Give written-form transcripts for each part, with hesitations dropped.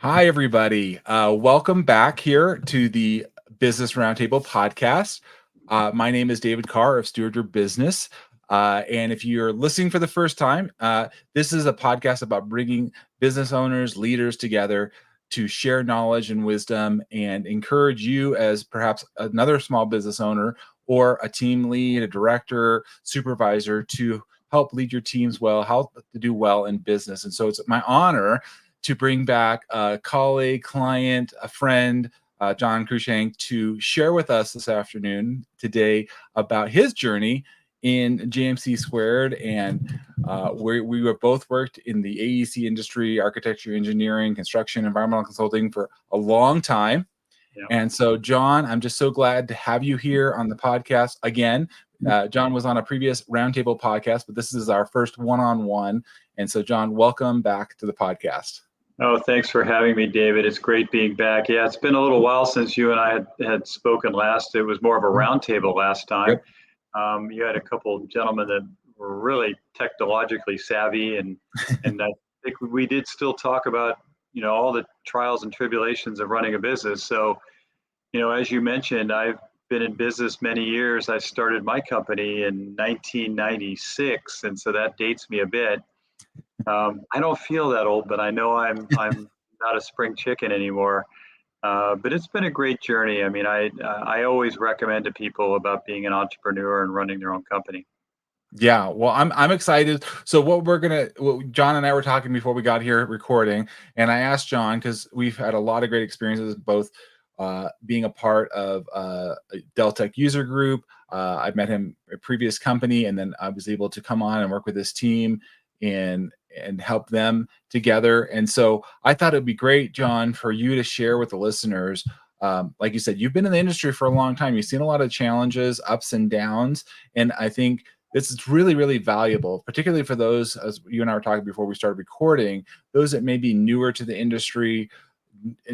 Hi, everybody. Welcome back here to the Business Roundtable podcast. My name is David Carr of Steward Your Business. And if you're listening for the first time, this is a podcast about bringing business owners, leaders together to share knowledge and wisdom and encourage you as perhaps another small business owner or a team lead, a director, supervisor to help lead your teams well, help to do well in business. And so it's my honor to bring back a colleague, client, a friend, John Cruikshank, to share with us this afternoon today about his journey in JMC Squared. And we have both worked in the AEC industry, architecture, engineering, construction, environmental consulting for a long time. Yeah. And so, John, I'm just so glad to have you here on the podcast again. John was on a previous roundtable podcast, but this is our first one-on-one. And so, John, welcome back to the podcast. Oh, thanks for having me, David. It's great being back. Yeah, it's been a little while since you and I had spoken last. It was more of a roundtable last time. Yep. You had a couple of gentlemen that were really technologically savvy, and I think we did still talk about, all the trials and tribulations of running a business. So, as you mentioned, I've been in business many years. I started my company in 1996, and so that dates me a bit. I don't feel that old, but I know I'm not a spring chicken anymore. But it's been a great journey. I mean, I always recommend to people about being an entrepreneur and running their own company. Yeah, well, I'm excited. So John and I were talking before we got here recording, and I asked John because we've had a lot of great experiences, both being a part of a Dell Tech user group. I met him at a previous company, and then I was able to come on and work with his team and help them together. And so I thought it'd be great, John, for you to share with the listeners. Like you said, you've been in the industry for a long time. You've seen a lot of challenges, ups and downs, and I think this is really, really valuable, particularly for those, as you and I were talking before we started recording, those that may be newer to the industry,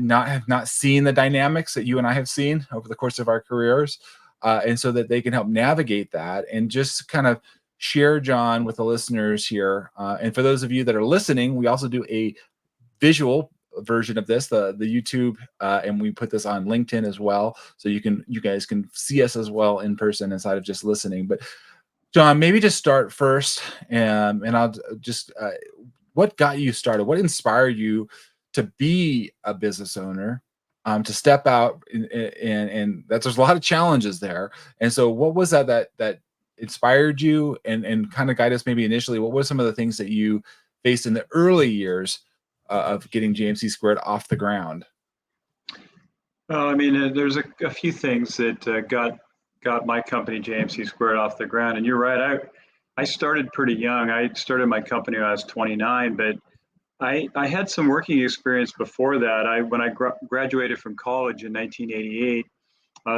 have not seen the dynamics that you and I have seen over the course of our careers, and so that they can help navigate that and just kind of share, John, with the listeners here. And for those of you that are listening, we also do a visual version of this, the YouTube, and we put this on LinkedIn as well, so you guys can see us as well in person instead of just listening. But John, maybe just start first, and I'll just what got you started? What inspired you to be a business owner, to step out, and that there's a lot of challenges there. And so, what was that inspired you, and kind of guide us maybe initially? What were some of the things that you faced in the early years of getting JMC Squared off the ground? Well, I mean, there's a few things that got my company JMC Squared off the ground. And you're right. I started pretty young. I started my company when I was 29, but I had some working experience before that. When I graduated from college in 1988,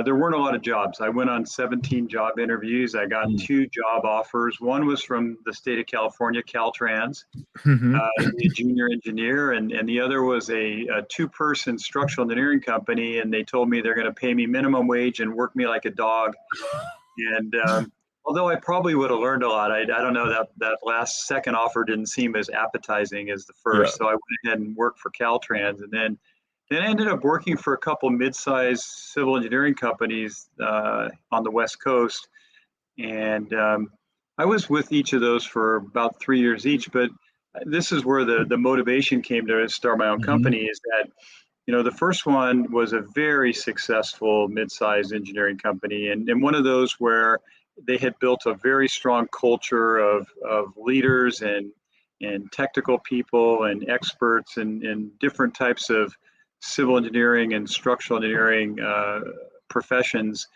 there weren't a lot of jobs. I went on 17 job interviews. I got 2 job offers. One was from the state of California, Caltrans, to be a junior engineer, and the other was a 2-person structural engineering company, and they told me they're going to pay me minimum wage and work me like a dog. And although I probably would have learned a lot, I don't know, that last second offer didn't seem as appetizing as the first. Yeah. So I went ahead and worked for Caltrans, and then I ended up working for a couple mid-sized civil engineering companies on the West Coast. And I was with each of those for about 3 years each. But this is where the motivation came to start my own company, is that, the first one was a very successful mid-sized engineering company. And one of those where they had built a very strong culture of leaders and technical people and experts and different types of civil engineering and structural engineering professions.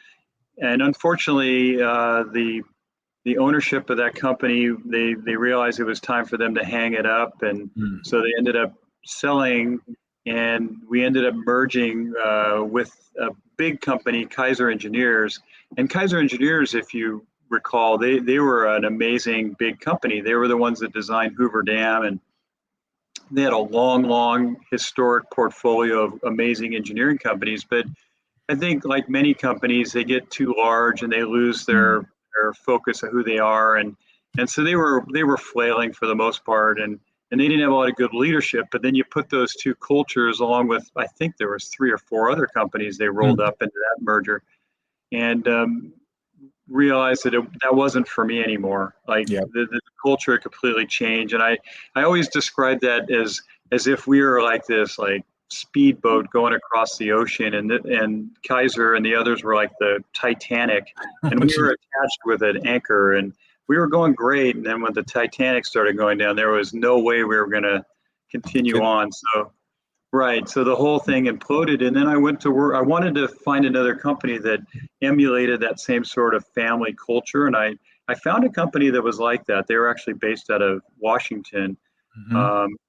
And unfortunately, the ownership of that company, they realized it was time for them to hang it up. And so they ended up selling, and we ended up merging with a big company, Kaiser Engineers. And Kaiser Engineers, if you recall, they were an amazing big company. They were the ones that designed Hoover Dam, and they had a long historic portfolio of amazing engineering companies. But I think, like many companies, they get too large and they lose their focus of who they are, and so they were flailing for the most part. And and they didn't have a lot of good leadership. But then you put those two cultures along with, I think there was 3 or 4 other companies they rolled up into that merger, and realized that that wasn't for me anymore. Like the culture completely changed, and I always describe that as if we were like this like speedboat going across the ocean, and Kaiser and the others were like the Titanic, and we were attached with an anchor, and we were going great. And then when the Titanic started going down, there was no way we were going to continue on. So right. So the whole thing imploded. And then I went to work. I wanted to find another company that emulated that same sort of family culture. And I found a company that was like that. They were actually based out of Washington.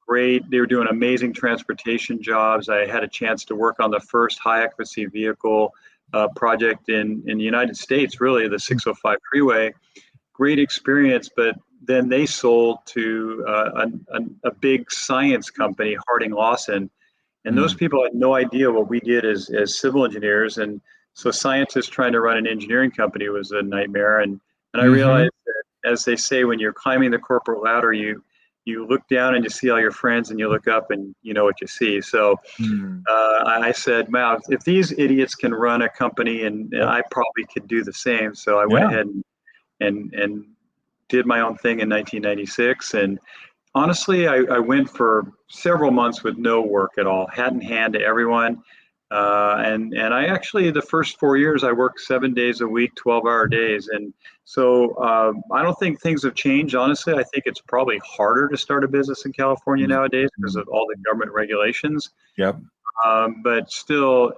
Great. They were doing amazing transportation jobs. I had a chance to work on the first high accuracy vehicle project in the United States, really, the 605 freeway. Great experience. But then they sold to a big science company, Harding Lawson. And those people had no idea what we did as civil engineers. And so scientists trying to run an engineering company was a nightmare. And I realized that, as they say, when you're climbing the corporate ladder, you look down and you see all your friends, and you look up and you know what you see. So I said, wow, if these idiots can run a company, and I probably could do the same. So I went ahead and did my own thing in 1996. And honestly, I went for several months with no work at all, hat in hand to everyone. And I actually, the first 4 years, I worked 7 days a week, 12-hour days. And so I don't think things have changed. Honestly, I think it's probably harder to start a business in California nowadays because of all the government regulations. But still,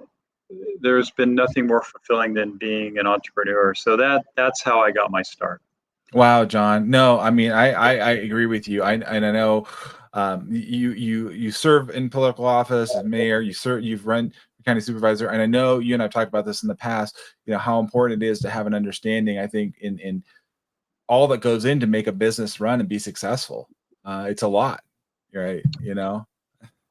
there's been nothing more fulfilling than being an entrepreneur. So that's how I got my start. Wow, John. No, I mean, I agree with you. And I know you serve in political office as mayor. You've run county supervisor, and I know you and I've talked about this in the past. You know how important it is to have an understanding. I think in all that goes in to make a business run and be successful. It's a lot, right? You know.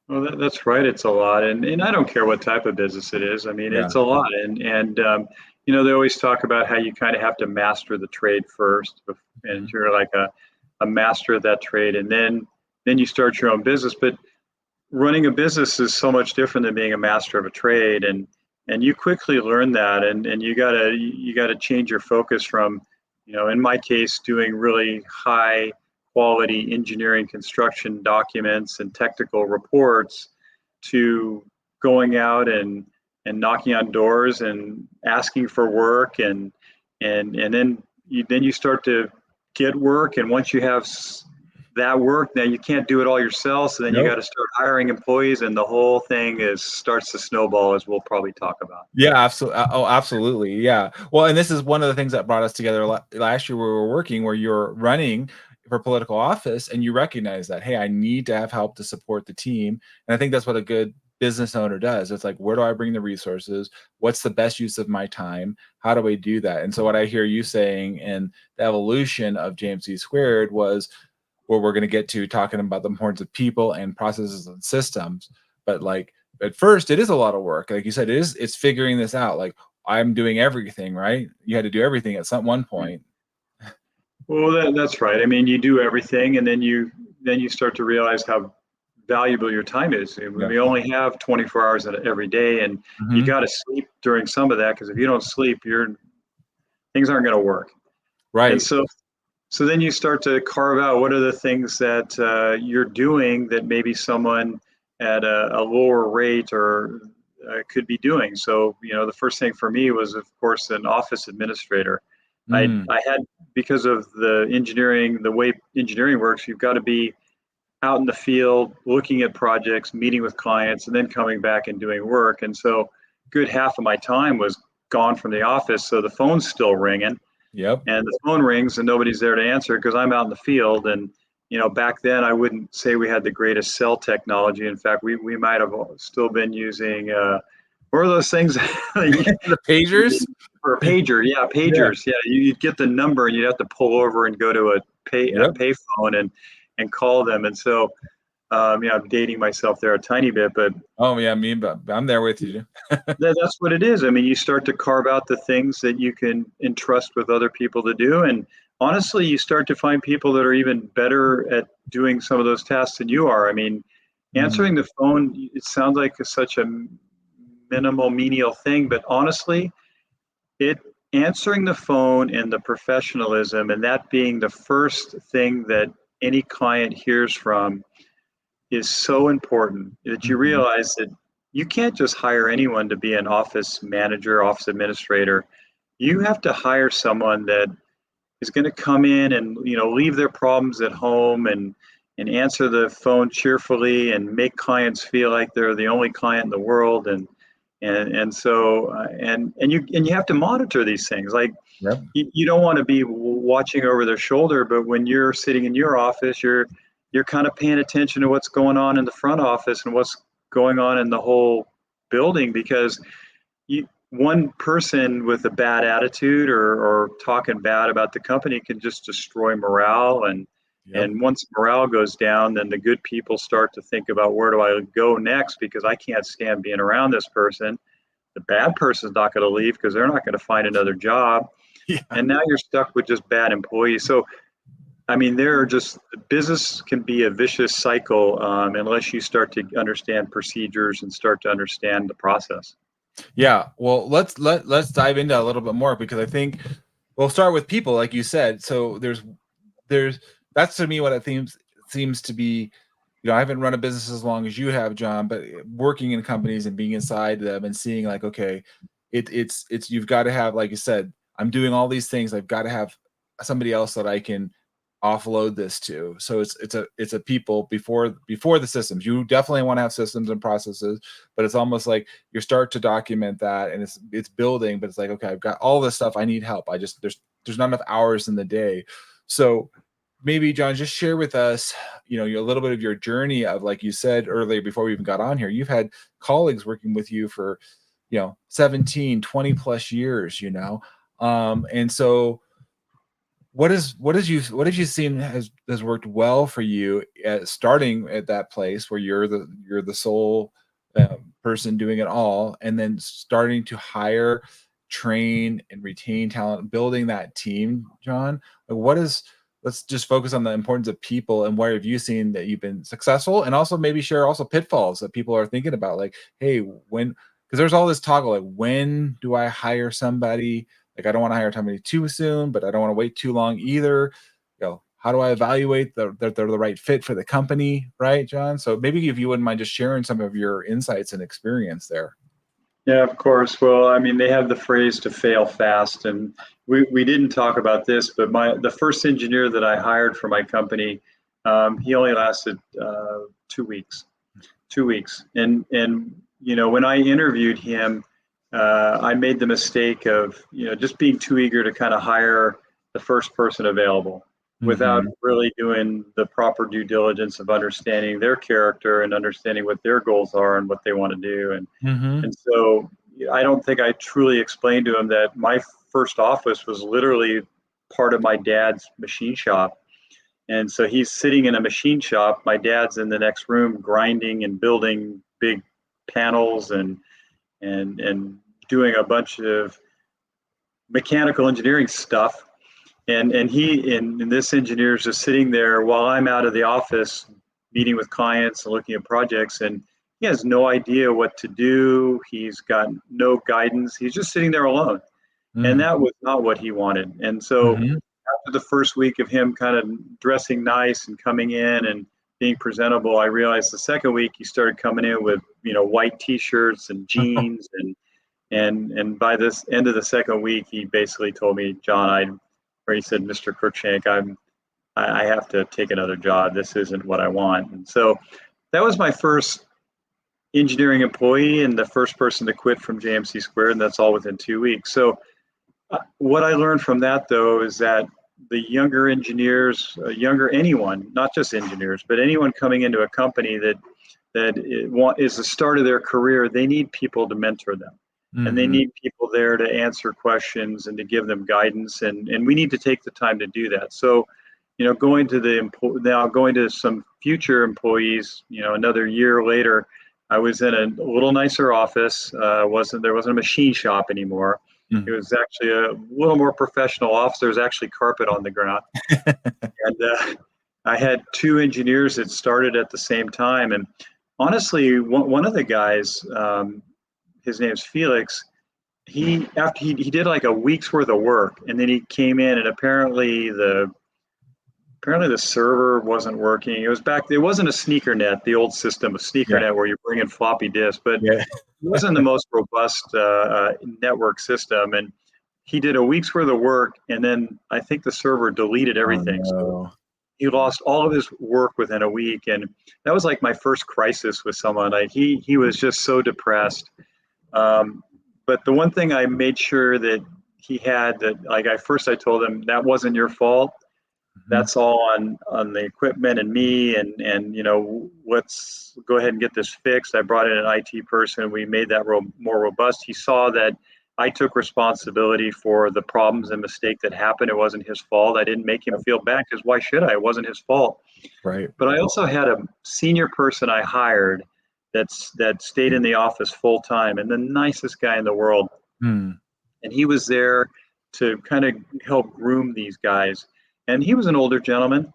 Well, that's right. It's a lot, and I don't care what type of business it is. I mean, it's a lot, and you know, they always talk about how you kind of have to master the trade first, and you're like a master of that trade, and then you start your own business. But running a business is so much different than being a master of a trade, and you quickly learn that, and you gotta change your focus from, you know, in my case, doing really high quality engineering construction documents and technical reports, to going out and knocking on doors and asking for work, and then you start to get work. And once you have that work, now you can't do it all yourself, so then you got to start hiring employees, and the whole thing starts to snowball, as we'll probably talk about. Yeah, absolutely. Oh, absolutely. Yeah. Well, and this is one of the things that brought us together last year, where we were working, where you're running for political office, and you recognize that, hey, I need to have help to support the team. And I think that's what a good business owner does. It's like, where do I bring the resources? What's the best use of my time? How do we do that? And so what I hear you saying, and the evolution of JMC Squared, was where we're going to get to talking about the importance of people and processes and systems. But like, at first, it is a lot of work. Like you said, it's figuring this out. Like, I'm doing everything, right? You had to do everything at one point. Well, that's right. I mean, you do everything, and then you start to realize how valuable your time is. We only have 24 hours every day, and you got to sleep during some of that, because if you don't sleep, things aren't going to work. Right. And so then you start to carve out what are the things that you're doing that maybe someone at a lower rate or could be doing. So, you know, the first thing for me was, of course, an office administrator. I had, because of the way engineering works, you've got to be out in the field, looking at projects, meeting with clients, and then coming back and doing work. And so good half of my time was gone from the office. So the phone's still ringing. Yep. And the phone rings and nobody's there to answer, because I'm out in the field. And, you know, back then I wouldn't say we had the greatest cell technology. In fact, we might have still been using, what are those things? The pagers? Or a pager, yeah, pagers. Yeah, you'd get the number and you'd have to pull over and go to a payphone and call them. And so I'm dating myself there a tiny bit, but Oh yeah, but I'm there with you. that's what it is. I mean, you start to carve out the things that you can entrust with other people to do. And honestly, you start to find people that are even better at doing some of those tasks than you are. I mean, Mm, answering the phone, it sounds like such a minimal, menial thing, but honestly, it answering the phone and the professionalism and that being the first thing that any client hears from is so important that you mhm, realize that you can't just hire anyone to be an office manager, office administrator. You have to hire someone that is going to come in and leave their problems at home and answer the phone cheerfully and make clients feel like they're the only client in the world and so and you have to monitor these things like yep. you don't want to be watching over their shoulder, but when you're sitting in your office, you're kind of paying attention to what's going on in the front office and what's going on in the whole building because one person with a bad attitude or talking bad about the company can just destroy morale Yep. and once morale goes down, then the good people start to think about where do I go next because I can't stand being around this person. The bad person's not going to leave because they're not going to find another job Yeah. and now you're stuck with just bad employees. So, I mean, there are just business can be a vicious cycle unless you start to understand procedures and start to understand the process. Yeah. Well, let's dive into a little bit more because I think we'll start with people, like you said. So there's that's to me what it seems to be. I haven't run a business as long as you have, John, but working in companies and being inside them and seeing like, okay, it's you've got to have, like you said, I'm doing all these things. I've got to have somebody else that I can offload this to. So it's a people before the systems. You definitely want to have systems and processes, but it's almost like you start to document that and it's building, but it's like, okay, I've got all this stuff. I need help. I just there's not enough hours in the day. So maybe John, just share with us, a little bit of your journey of, like you said earlier before we even got on here, you've had colleagues working with you for, 17, 20 plus years, and so what have you seen has worked well for you at starting at that place where you're the sole person doing it all, and then starting to hire, train, and retain talent, building that team, John? Like, let's just focus on the importance of people and where have you seen that you've been successful, and also maybe share also pitfalls that people are thinking about, like, hey, because there's all this talk of like, when do I hire somebody? Like, I don't want to hire somebody too soon, but I don't want to wait too long either. How do I evaluate that they're the right fit for the company, right, John? So maybe if you wouldn't mind just sharing some of your insights and experience there. Yeah, of course. Well, I mean, they have the phrase to fail fast, and we didn't talk about this, but the first engineer that I hired for my company, he only lasted 2 weeks. 2 weeks, and when I interviewed him, I made the mistake of just being too eager to kind of hire the first person available without Mm-hmm. really doing the proper due diligence of understanding their character and understanding what their goals are and what they want to do Mm-hmm. and so I don't think I truly explained to him that my first office was literally part of my dad's machine shop. And so he's sitting in a machine shop. My dad's in the next room grinding and building big panels and doing a bunch of mechanical engineering stuff. And this engineer is just sitting there while I'm out of the office meeting with clients and looking at projects, and he has no idea what to do. He's got no guidance. He's just sitting there alone. And that was not what he wanted. And so Mm-hmm. after the first week of him kind of dressing nice and coming in and being presentable, I realized the second week he started coming in with white t-shirts and jeans and by this end of the second week he basically told me, John, or he said, Mr. Cruikshank, I have to take another job. This isn't what I want. And so that was my first engineering employee and the first person to quit from JMC Squared, and that's all within 2 weeks. So what I learned from that, though, is that the younger engineers, younger anyone, not just engineers, but anyone coming into a company that is the start of their career, they need people to mentor them. And they Mm-hmm. need people there to answer questions and to give them guidance. And we need to take the time to do that. So going to some future employees, another year later, I was in a little nicer office. There wasn't a machine shop anymore. It was actually a little more professional office. There was actually carpet on the ground. And I had two engineers that started at the same time. And honestly, one of the guys, his name's Felix, he did like a week's worth of work, and then he came in, and apparently the server wasn't working. It wasn't a sneaker net, the old system of sneaker net where you bring in floppy disks, but it wasn't the most robust network system. And he did a week's worth of work, and then I think the server deleted everything. Oh, no. So he lost all of his work within a week. And that was like my first crisis with someone. Like he was just so depressed. But the one thing I made sure that he had, that like I told him, that wasn't your fault. That's all on the equipment and me, and let's go ahead and get this fixed. I brought in an IT person. We made that more robust. He saw that I took responsibility for the problems and mistake that happened. It wasn't his fault. I didn't make him feel bad, because why should I? It wasn't his fault. Right. But I also had a senior person I hired that stayed in the office full time, and the nicest guy in the world. And he was there to kind of help groom these guys. And he was an older gentleman.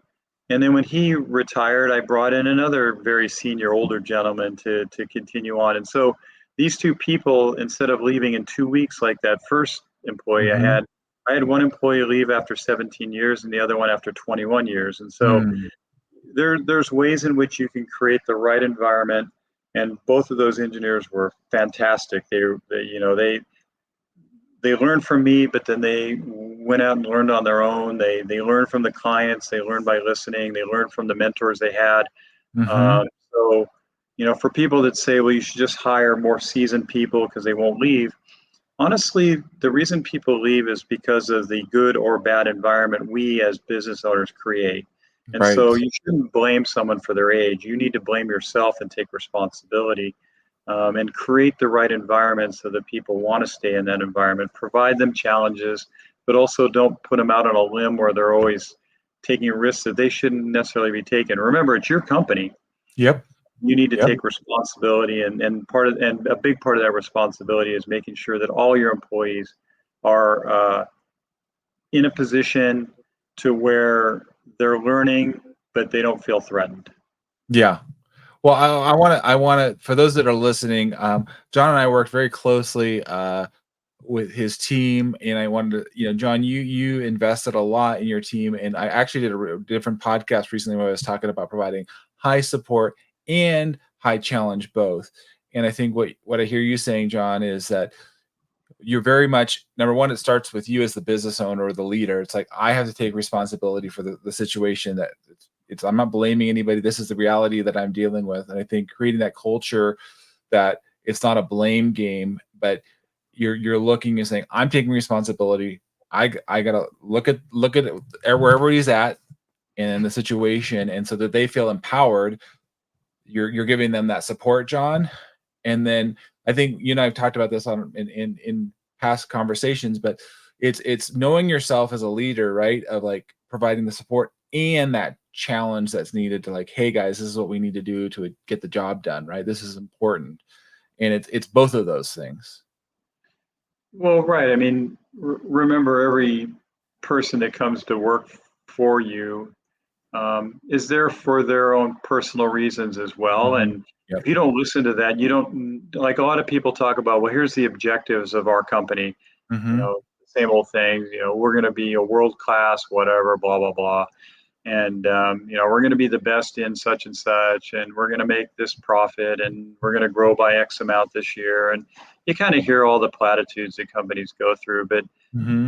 And then when he retired, I brought in another very senior older gentleman to continue on. And so these two people, instead of leaving in 2 weeks like that first employee I had one employee leave after 17 years and the other one after 21 years. And so there's ways in which you can create the right environment. And both of those engineers were fantastic. They learned from me, but then they went out and learned on their own. They learned from the clients. They learned by listening. They learned from the mentors they had. So, for people that say, well, you should just hire more seasoned people because they won't leave. Honestly, the reason people leave is because of the good or bad environment we as business owners create. And so you shouldn't blame someone for their age. You need to blame yourself and take responsibility. And create the right environment so that people want to stay in that environment. Provide them challenges, but also don't put them out on a limb where they're always taking risks that they shouldn't necessarily be taking. Remember, it's your company. Yep. You need to take responsibility, and a big part of that responsibility is making sure that all your employees are in a position to where they're learning, but they don't feel threatened. Yeah. Well, I want to, for those that are listening, John and I worked very closely with his team, and I wanted to, John, you invested a lot in your team, and I actually did a different podcast recently where I was talking about providing high support and high challenge both. And I think what I hear you saying, John, is that you're very much, number one, it starts with you as the business owner or the leader. It's like, I have to take responsibility for the situation that I'm not blaming anybody. This is the reality that I'm dealing with. And I think creating that culture that it's not a blame game, but you're looking and saying, I'm taking responsibility. I gotta look at wherever he's at in the situation, and so that they feel empowered. You're giving them that support, John. And then I think you and I have talked about this in past conversations, but it's knowing yourself as a leader, right? Of like providing the support and that challenge that's needed to, like, hey guys, this is what we need to do to get the job done, right? This is important. And it's both of those things. Well, right. I mean, remember, every person that comes to work for you is there for their own personal reasons as well. And if you don't listen to that, you don't, like a lot of people talk about, well, here's the objectives of our company. Same old things, we're going to be a world-class, whatever, blah, blah, blah. And, we're going to be the best in such and such, and we're going to make this profit, and we're going to grow by X amount this year. And you kind of hear all the platitudes that companies go through, but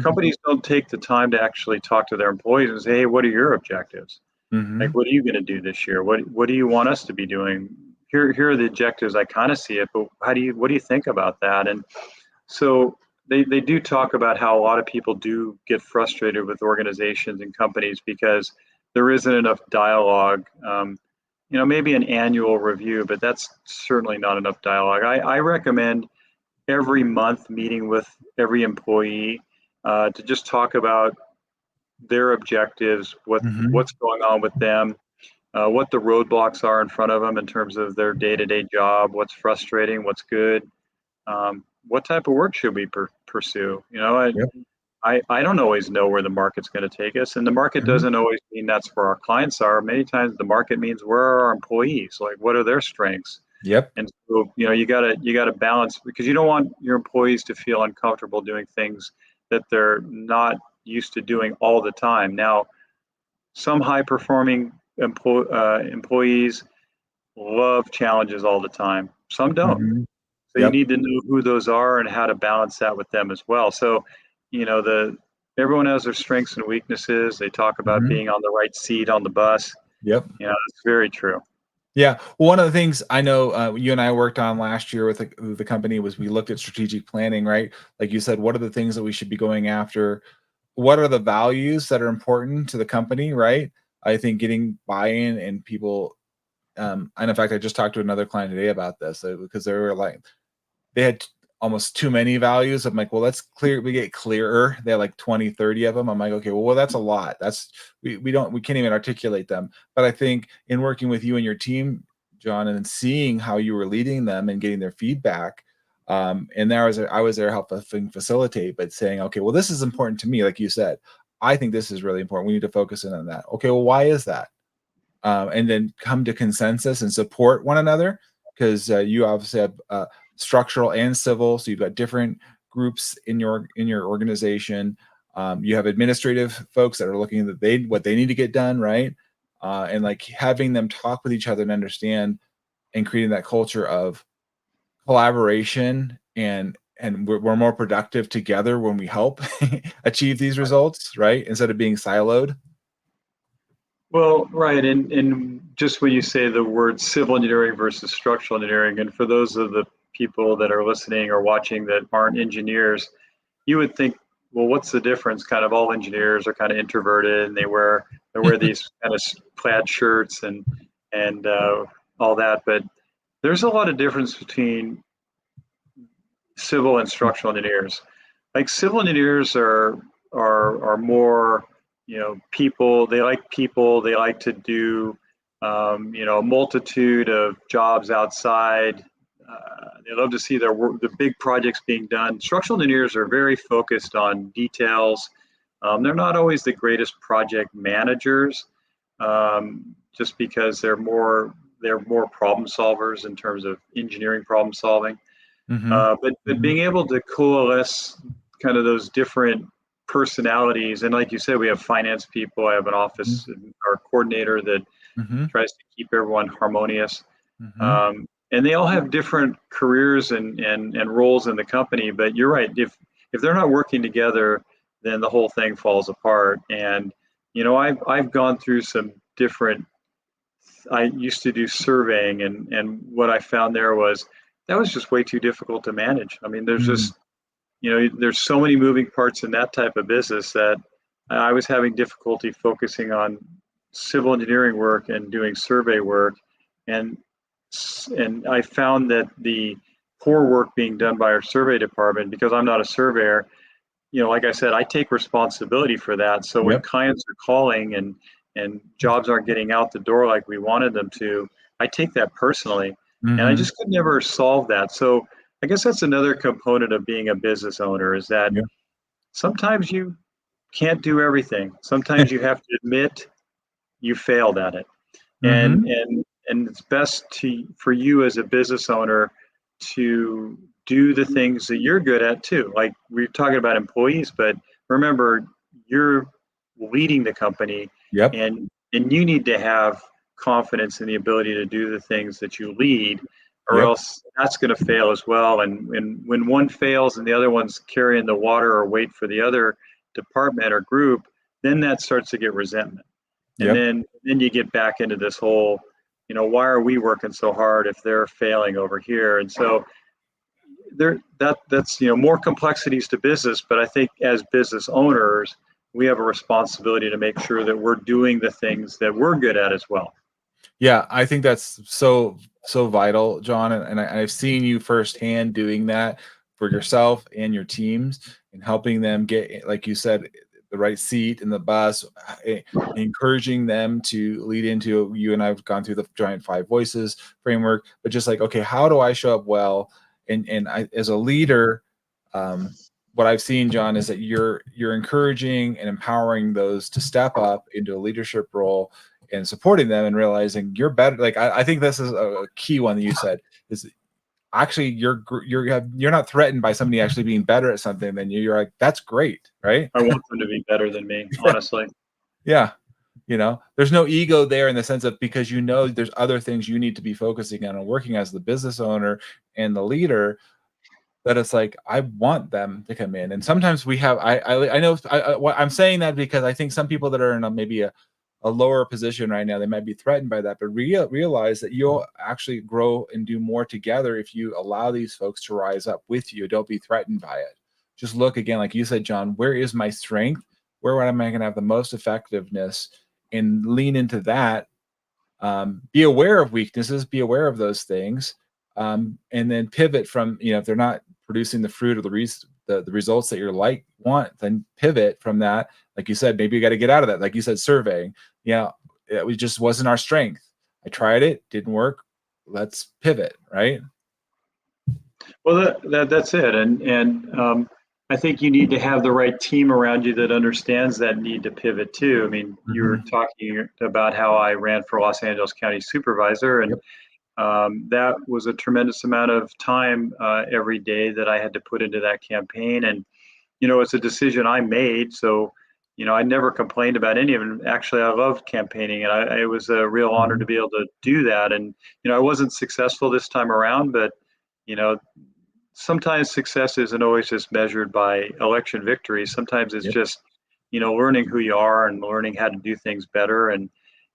companies don't take the time to actually talk to their employees and say, hey, what are your objectives? Like, what are you going to do this year? What do you want us to be doing? Here are the objectives. I kind of see it, but what do you think about that? And so they do talk about how a lot of people do get frustrated with organizations and companies because there isn't enough dialogue. Maybe an annual review, but that's certainly not enough dialogue. I recommend every month meeting with every employee to just talk about their objectives, Mhm. what's going on with them, what the roadblocks are in front of them in terms of their day-to-day job, what's frustrating, what's good, what type of work should we pursue? Yep. I don't always know where the market's going to take us, and the market Mhm. doesn't always mean that's where our clients are. Many times the market means where are our employees, like what are their strengths? Yep. And so, you gotta balance, because you don't want your employees to feel uncomfortable doing things that they're not used to doing all the time. Now, some high performing employees love challenges all the time. Some don't. Mhm. So you Yep. need to know who those are and how to balance that with them as well. So, the everyone has their strengths and weaknesses. They talk about Mhm. being on the right seat on the bus. Yep. It's very true. Yeah. Well, one of the things I know you and I worked on last year with the company was we looked at strategic planning, right? Like you said, what are the things that we should be going after? What are the values that are important to the company, right? I think getting buy-in and people, and in fact, I just talked to another client today about this because they were like, they had almost too many values. I'm like, well, we get clearer. They had like 20, 30 of them. I'm like, okay, well, that's a lot. We can't even articulate them. But I think in working with you and your team, John, and seeing how you were leading them and getting their feedback, and I was there helping facilitate, but saying, okay, well, this is important to me. Like you said, I think this is really important. We need to focus in on that. Okay, well, why is that? And then come to consensus and support one another, because you obviously have structural and civil, so you've got different groups in your organization. You have administrative folks that are looking at what they need to get done, right? And like having them talk with each other and understand, and creating that culture of collaboration, and we're more productive together when we help achieve these results, right? Instead of being siloed. Well, right, and just when you say the word civil engineering versus structural engineering, and for those of the people that are listening or watching that aren't engineers, you would think, well, what's the difference? Kind of all engineers are kind of introverted, and they wear these kind of plaid shirts and all that. But there's a lot of difference between civil and structural engineers. Like civil engineers are more, people. They like people. They like to do a multitude of jobs outside. They love to see their work, the big projects being done. Structural engineers are very focused on details. They're not always the greatest project managers, just because they're more problem solvers in terms of engineering problem solving. Mhm. But Mhm. being able to coalesce kind of those different personalities, and like you said, we have finance people. I have an office, our coordinator that Mhm. tries to keep everyone harmonious. Mhm. And they all have different careers and roles in the company. But you're right. If they're not working together, then the whole thing falls apart. And I've gone through some different. I used to do surveying, and what I found there was that was just way too difficult to manage. I mean, Mhm. there's so many moving parts in that type of business that I was having difficulty focusing on civil engineering work and doing survey work, and and I found that the poor work being done by our survey department, because I'm not a surveyor, like I said, I take responsibility for that. So when Yep. clients are calling and jobs aren't getting out the door like we wanted them to, I take that personally, and I Mhm. just could never solve that. So I guess that's another component of being a business owner, is that Yep. sometimes you can't do everything. Sometimes you have to admit you failed at it, and Mhm. and and it's best for you as a business owner to do the things that you're good at too. Like we're talking about employees, but remember, you're leading the company, Yep. and you need to have confidence in the ability to do the things that you lead, or Yep. else that's going to fail as well. And when one fails and the other one's carrying the water or wait for the other department or group, then that starts to get resentment. And Yep. then you get back into this whole, why are we working so hard if they're failing over here? And so that's more complexities to business, but I think as business owners, we have a responsibility to make sure that we're doing the things that we're good at as well. Yeah, I think that's so vital, John, and I've seen you firsthand doing that for yourself and your teams, and helping them get, like you said, the right seat in the bus, encouraging them to lead into, you and I've gone through the giant 5 voices framework, but just like, okay, how do I show up well? And I, as a leader, what I've seen, John, is that you're encouraging and empowering those to step up into a leadership role and supporting them and realizing you're better. Like, I think this is a key one that you said is actually you're not threatened by somebody actually being better at something than you. You're like, that's great, right? I want them to be better than me, honestly. Yeah. There's no ego there in the sense of, because there's other things you need to be focusing on and working as the business owner and the leader, that it's like, I want them to come in. And sometimes we have, I know, what I'm saying that because I think some people that are in maybe a lower position right now, they might be threatened by that, but realize that you'll actually grow and do more together if you allow these folks to rise up with you. Don't be threatened by it. Just look again, like you said, John, where is my strength? Where am I going to have the most effectiveness? And lean into that. Be aware of weaknesses, be aware of those things, and then pivot from, if they're not producing the fruit or the results that you're want, then pivot from that. Like you said, maybe you got to get out of that. Like you said, surveying, it just wasn't our strength. I tried it, didn't work. Let's pivot, right? Well, that's it. And I think you need to have the right team around you that understands that need to pivot too. I mean, you were talking about how I ran for Los Angeles County Supervisor, and that was a tremendous amount of time every day that I had to put into that campaign. And, it's a decision I made. So, I never complained about any of it. Actually, I loved campaigning, and it was a real honor to be able to do that. And, I wasn't successful this time around, but, sometimes success isn't always just measured by election victory. Sometimes it's just, learning who you are and learning how to do things better.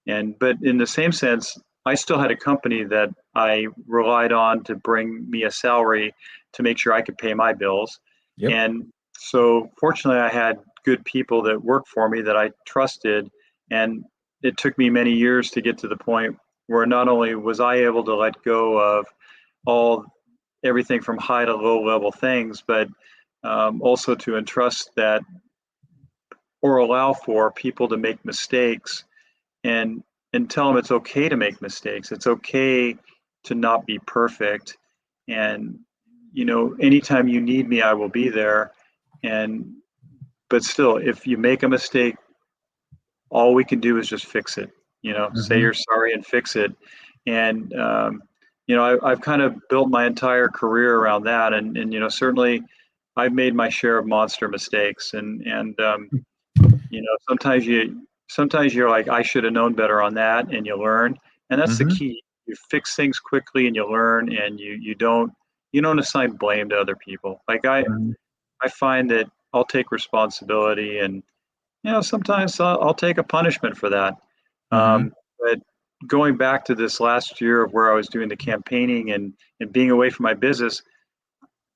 But in the same sense, I still had a company that I relied on to bring me a salary to make sure I could pay my bills. Yep. And so fortunately, I had good people that worked for me that I trusted. And it took me many years to get to the point where not only was I able to let go of everything from high to low level things, but also to entrust that or allow for people to make mistakes and tell them it's okay to make mistakes. It's okay to not be perfect. And, anytime you need me, I will be there. But still, if you make a mistake, all we can do is just fix it, say you're sorry and fix it. And, I've kind of built my entire career around that. And certainly I've made my share of monster mistakes. And sometimes you're like, I should have known better on that, and you learn. And that's the key. You fix things quickly and you learn, and you don't assign blame to other people. Like I find that I'll take responsibility, and sometimes I'll take a punishment for that. But going back to this last year of where I was doing the campaigning and being away from my business,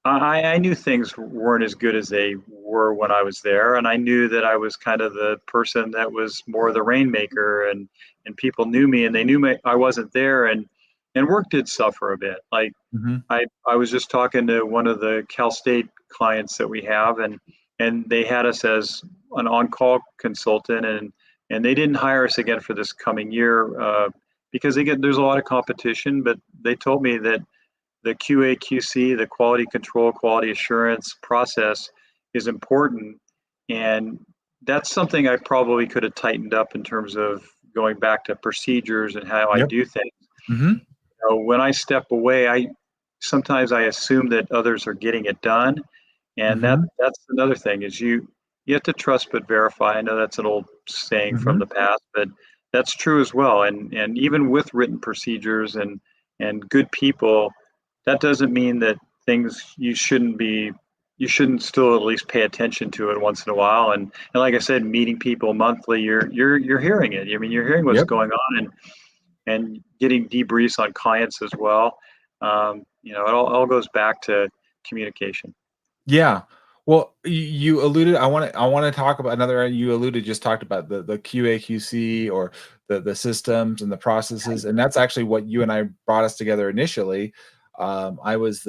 I knew things weren't as good as they were when I was there. And I knew that I was kind of the person that was more the rainmaker, and people knew me, and they knew I wasn't there. And work did suffer a bit. Like I was just talking to one of the Cal State clients that we have, and they had us as an on-call consultant, and they didn't hire us again for this coming year because there's a lot of competition. But they told me that the QA, QC, the quality control, quality assurance process is important. And that's something I probably could have tightened up in terms of going back to procedures and how I do things. When I step away, sometimes I assume that others are getting it done. And that's another thing is you have to trust but verify. I know that's an old saying from the past, but that's true as well. And even with written procedures and good people, that doesn't mean that things you shouldn't still at least pay attention to it once in a while. And like I said, meeting people monthly, you're hearing it. I mean, you're hearing what's going on and getting debriefs on clients as well. It all goes back to communication. Yeah. Well, you alluded, I want to talk about another area you alluded, just talked about the QA, QC, or the systems and the processes. And that's actually what you and I brought us together initially. I was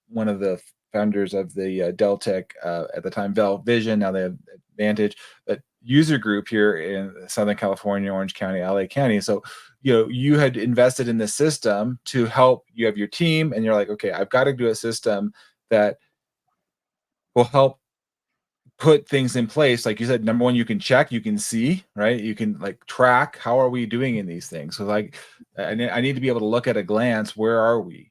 one of the founders of the Deltec at the time, Vel Vision. Now they have Vantage, that user group here in Southern California, Orange County, LA County. So, you had invested in this system to help. You have your team, and you're like, okay, I've got to do a system that will help put things in place. Like you said, number one, you can check, you can see, right? You can like track, how are we doing in these things? So like, I need to be able to look at a glance, where are we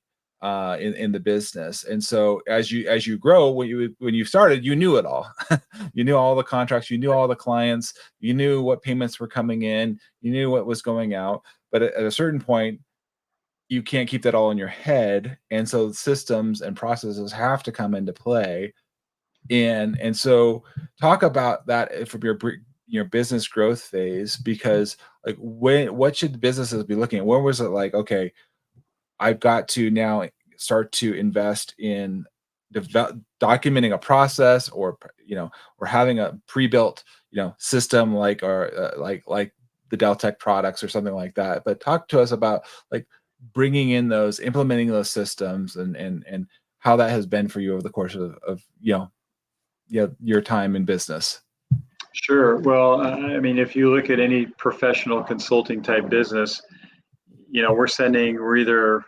in the business? And so as you grow, when you started, you knew it all. You knew all the contracts, you knew all the clients, you knew what payments were coming in, you knew what was going out. But at a certain point, you can't keep that all in your head. And so systems and processes have to come into play. And so talk about that from your business growth phase, because like, what should businesses be looking at? When was it like, okay, I've got to now start to invest in documenting a process, or or having a pre-built system, like, or like the Deltec products or something like that. But talk to us about like bringing in those, implementing those systems, and how that has been for you over the course of your time in business. Sure. Well, I mean, if you look at any professional consulting type business, we're either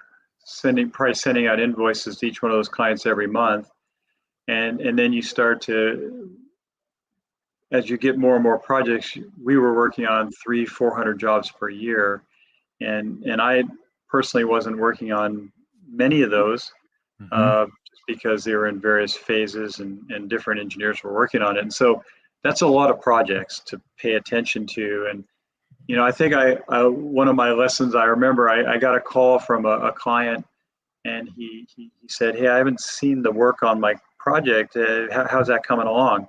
probably sending out invoices to each one of those clients every month. And then you start to, as you get more and more projects, we were working on 300-400 jobs per year. And I personally wasn't working on many of those, just because they were in various phases, and different engineers were working on it. And so that's a lot of projects to pay attention to. And I think one of my lessons I remember, I got a call from a client, and he said, "Hey, I haven't seen the work on my project. How's that coming along?"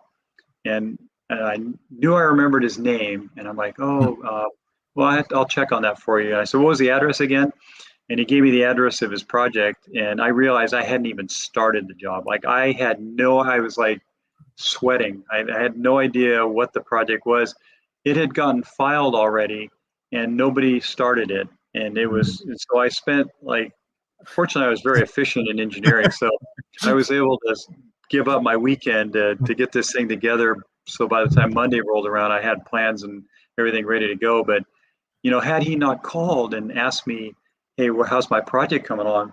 And I knew I remembered his name, and I'm like, "Oh, well, I'll check on that for you." And I said, "What was the address again?" And he gave me the address of his project, and I realized I hadn't even started the job. Like, I was like sweating. I had no idea what the project was. It had gotten filed already, and nobody started it. And so I spent, like, fortunately, I was very efficient in engineering, so I was able to give up my weekend to get this thing together. So by the time Monday rolled around, I had plans and everything ready to go. But had he not called and asked me, "Hey, how's my project coming along?"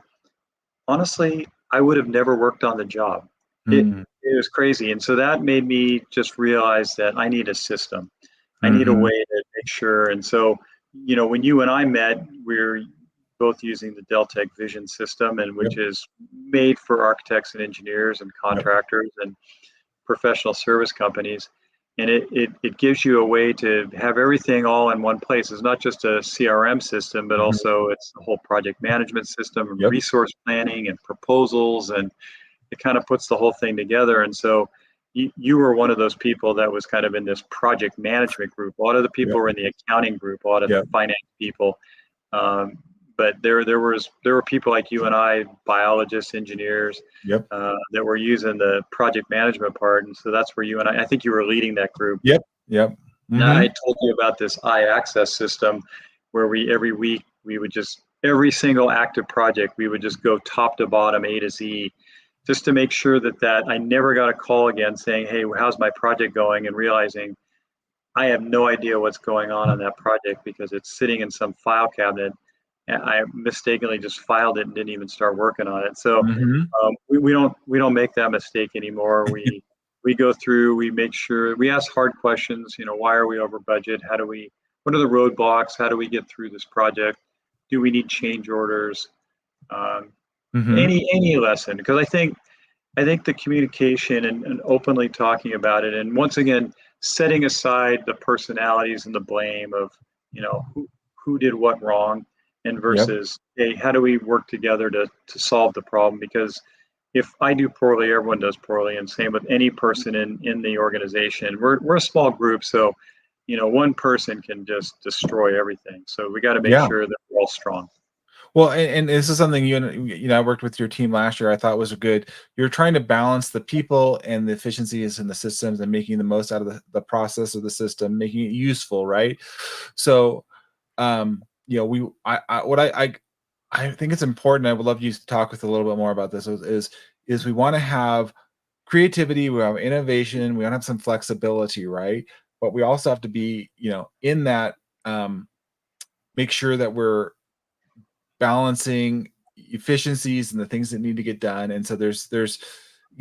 Honestly, I would have never worked on the job. It was crazy. And so that made me just realize that I need a system. I need a way to make sure. And so, when you and I met, we're both using the Deltec Vision system, and which is made for architects and engineers and contractors and professional service companies. And it gives you a way to have everything all in one place. It's not just a CRM system, but also it's the whole project management system, and resource planning and proposals, and it kind of puts the whole thing together. And so you were one of those people that was kind of in this project management group. A lot of the people were in the accounting group, a lot of the finance people. But there were people like you and I, biologists, engineers, that were using the project management part. And so that's where you and I think you were leading that group. Now, I told you about this iAccess system, where every week we would just, every single active project, we would just go top to bottom, A to Z, just to make sure that I never got a call again saying, "Hey, how's my project going?" and realizing I have no idea what's going on that project because it's sitting in some file cabinet. I mistakenly just filed it and didn't even start working on it. So we don't make that mistake anymore. We go through, we make sure, we ask hard questions. Why are we over budget? What are the roadblocks? How do we get through this project? Do we need change orders? Any lesson, because I think the communication and openly talking about it, and once again setting aside the personalities and the blame of who did what wrong, and versus, hey, how do we work together to solve the problem? Because if I do poorly, everyone does poorly, and same with any person in the organization. We're a small group, so one person can just destroy everything. So we got to make sure that we're all strong. Well, and this is something I worked with your team last year. I thought was good. You're trying to balance the people and the efficiencies in the systems, and making the most out of the process of the system, making it useful, right? So, I think it's important. I would love you to talk with a little bit more about this. Is we want to have creativity, we have innovation, we want to have some flexibility, right? But we also have to be, in that, make sure that we're balancing efficiencies and the things that need to get done. And so there's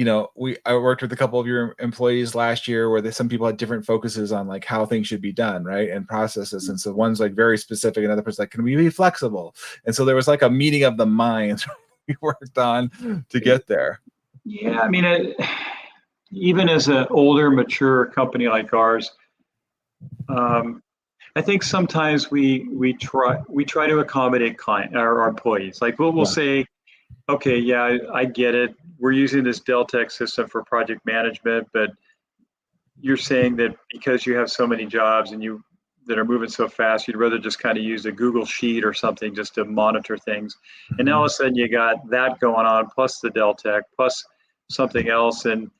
I worked with a couple of your employees last year where some people had different focuses on like how things should be done, right, and processes. And so one's like very specific, another person's like, can we be flexible? And so there was like a meeting of the minds we worked on to get there. Yeah, I mean, even as an older, mature company like ours, I think sometimes we try to accommodate our employees. Like we'll say, okay, yeah, I get it. We're using this Deltek system for project management, but you're saying that because you have so many jobs and you that are moving so fast, you'd rather just kind of use a Google Sheet or something just to monitor things. And now all of a sudden you got that going on, plus the Deltek, plus something else, and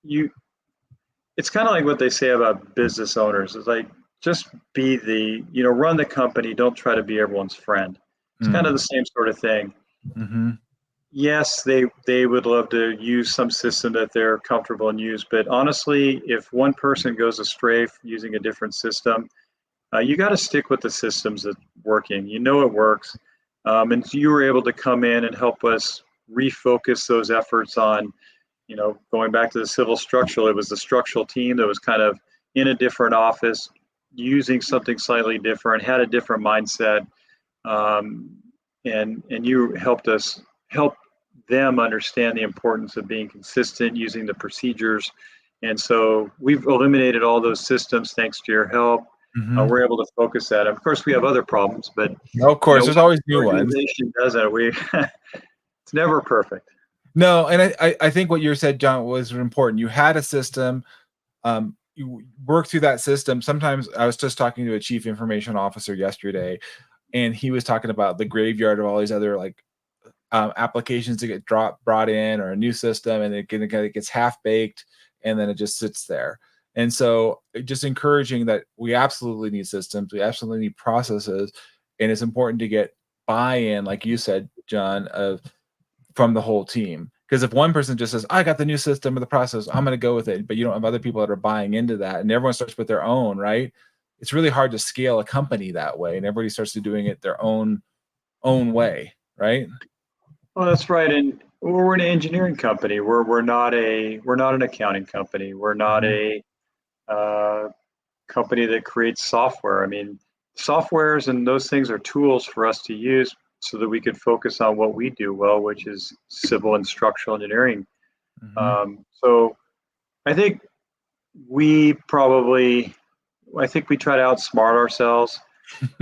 you. It's kind of like what they say about business owners. It's like just be run the company. Don't try to be everyone's friend. It's kind of the same sort of thing. Mm-hmm. Yes, they would love to use some system that they're comfortable and use, but honestly, if one person goes astray using a different system, you got to stick with the systems that's working. You know it works, and you were able to come in and help us refocus those efforts on, going back to the civil structural. It was the structural team that was kind of in a different office, using something slightly different, had a different mindset, and you help them understand the importance of being consistent, using the procedures. And so we've eliminated all those systems thanks to your help. Mm-hmm. We're able to focus that. Of course, we have other problems, but of course, there's always new ones. Doesn't we? It's never perfect. No, and I think what you said, John, was important. You had a system. You work through that system. Sometimes I was just talking to a chief information officer yesterday, and he was talking about the graveyard of all these other like applications that get brought in, or a new system, and it gets half baked, and then it just sits there. And so just encouraging that we absolutely need systems, we absolutely need processes, and it's important to get buy-in, like you said, John, from the whole team. Because if one person just says, I got the new system or the process, I'm going to go with it, but you don't have other people that are buying into that, and everyone starts with their own, right? It's really hard to scale a company that way, and everybody starts to doing it their own way, right? Well, that's right. And we're an engineering company. We're not an accounting company. We're not a company that creates software. I mean, softwares and those things are tools for us to use so that we could focus on what we do well, which is civil and structural engineering. So I think we try to outsmart ourselves,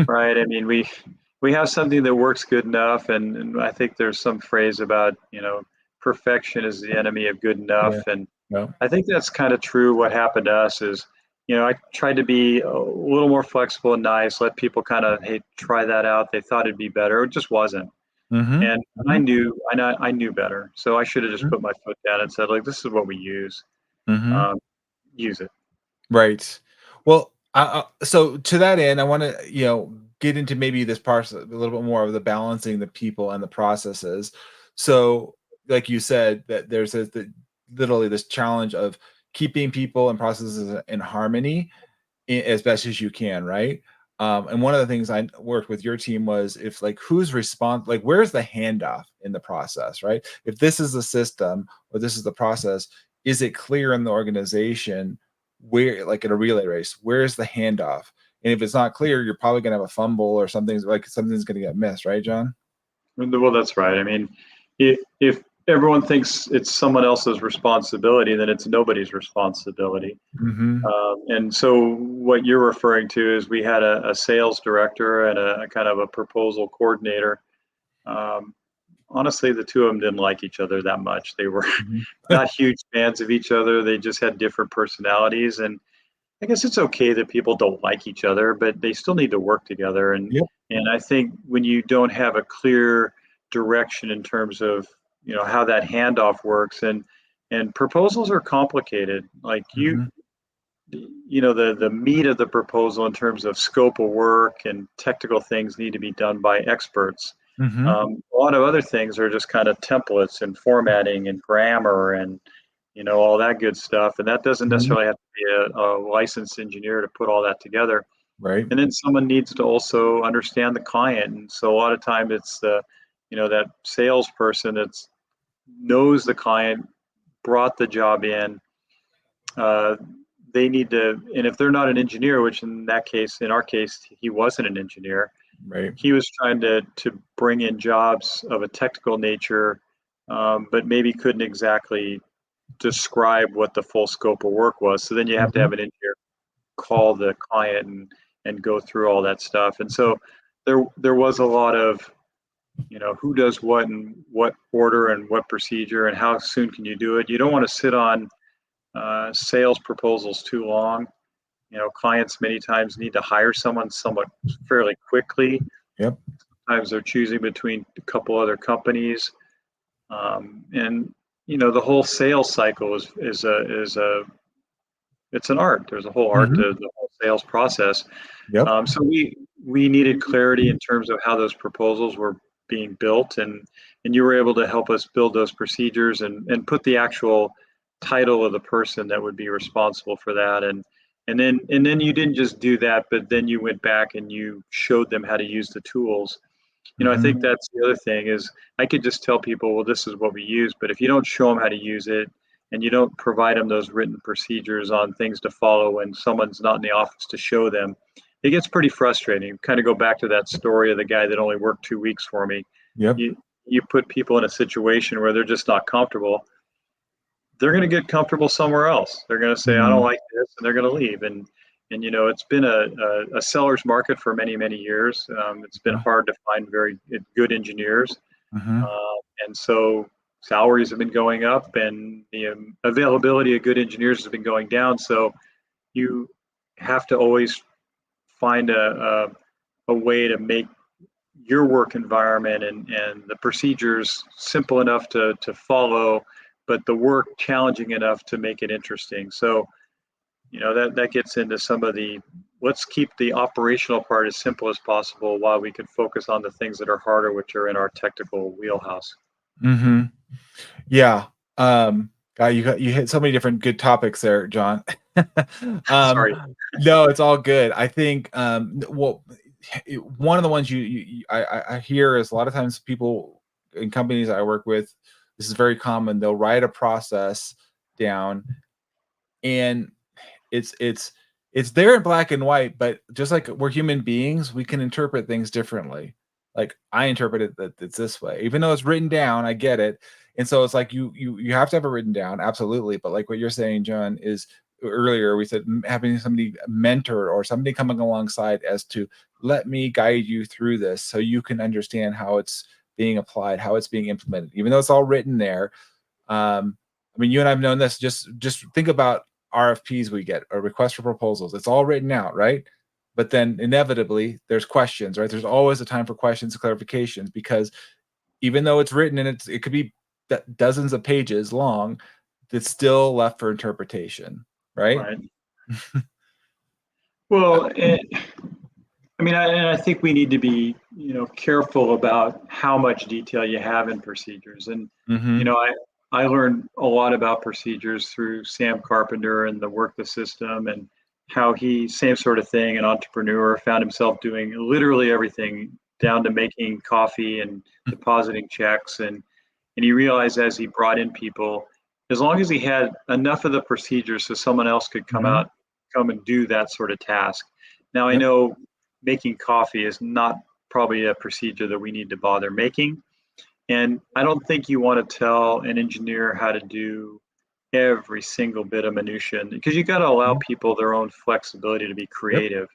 right? I mean, we have something that works good enough, and I think there's some phrase about, perfection is the enemy of good enough. Yeah. And No. I think that's kind of true. What happened to us is, I tried to be a little more flexible and nice, let people kind of, hey, try that out. They thought it'd be better. It just wasn't. And I knew better. So I should have just put my foot down and said, like, this is what we use. Use it. Right. Well, so to that end, I want to, get into maybe this part a little bit more of the balancing the people and the processes. So, like you said, that there's literally this challenge of keeping people and processes in harmony as best as you can, right? And one of the things I worked with your team was if like who's like where's the handoff in the process, right? If this is the system or this is the process, is it clear in the organization where, like in a relay race, where's the handoff? And if it's not clear, you're probably gonna have a fumble or something's gonna get missed, right, John? Well, that's right. I mean, if everyone thinks it's someone else's responsibility, then it's nobody's responsibility. And so what you're referring to is we had a sales director and a kind of a proposal coordinator. Honestly, the two of them didn't like each other that much. They were not huge fans of each other. They just had different personalities. And I guess it's okay that people don't like each other, but they still need to work together. And Yep. and I think when you don't have a clear direction in terms of how that handoff works, and proposals are complicated. Like the meat of the proposal in terms of scope of work and technical things need to be done by experts. A lot of other things are just kind of templates and formatting and grammar and all that good stuff. And that doesn't Mhm. necessarily have to be a licensed engineer to put all that together. Right. And then someone needs to also understand the client. And so a lot of time it's that salesperson that's knows the client, brought the job in. Uh, they need to, and if they're not an engineer, which in our case, he wasn't an engineer, Right. he was trying to bring in jobs of a technical nature, but maybe couldn't exactly describe what the full scope of work was. So then you have to Mhm. have an engineer call the client and go through all that stuff. And so there was a lot of, who does what and what order and what procedure and how soon can you do it. You don't want to sit on sales proposals too long. Clients many times need to hire someone somewhat fairly quickly. Yep. Sometimes they're choosing between a couple other companies, and the whole sales cycle is it's an art. There's a whole art Mhm. to the whole sales process. Yep. So we needed clarity in terms of how those proposals were being built, and you were able to help us build those procedures and put the actual title of the person that would be responsible for that, and then you didn't just do that, but then you went back and you showed them how to use the tools. I think Mhm. that's the other thing is I could just tell people, well, this is what we use, but if you don't show them how to use it and you don't provide them those written procedures on things to follow when someone's not in the office to show them, it gets pretty frustrating. Kind of go back to that story of the guy that only worked 2 weeks for me. Yep. You put people in a situation where they're just not comfortable, they're going to get comfortable somewhere else. They're going to say, I don't Mhm. like this, and they're going to leave. And it's been a seller's market for many, many years. It's been Yeah. hard to find very good engineers. Mhm. And so salaries have been going up, and the availability of good engineers has been going down. So you have to always find a way to make your work environment and the procedures simple enough to follow, but the work challenging enough to make it interesting. So, that gets into some of the, let's keep the operational part as simple as possible while we can focus on the things that are harder, which are in our technical wheelhouse. Mhm. Yeah. God, you hit so many different good topics there, John. Um, Sorry. no, it's all good. I think, well, one of the ones I hear is a lot of times people in companies I work with, this is very common. They'll write a process down, and it's it's there in black and white, but just like we're human beings, we can interpret things differently. Like I interpret it that it's this way, even though it's written down. I get it, and so it's like you have to have it written down, absolutely. But like what you're saying, John, is earlier we said having somebody mentor or somebody coming alongside as to let me guide you through this so you can understand how it's being applied, how it's being implemented, even though it's all written there. I mean, you and I've known this. Just think about RFPs we get or requests for proposals. It's all written out, right? But then inevitably there's questions, right? There's always a time for questions and clarifications because even though it's written and it could be dozens of pages long, it's still left for interpretation, right? Right. Well, I mean, and I think we need to be, careful about how much detail you have in procedures. And, you Mm-hmm. know, I learned a lot about procedures through Sam Carpenter and the work the system, and how he, same sort of thing, an entrepreneur, found himself doing literally everything down to making coffee and depositing checks. And he realized as he brought in people, as long as he had enough of the procedures so someone else could Mm-hmm. come and do that sort of task. Now I Yep. know making coffee is not probably a procedure that we need to bother making. And I don't think you want to tell an engineer how to do every single bit of minutia, because you got to allow Mhm. people their own flexibility to be Yep. creative.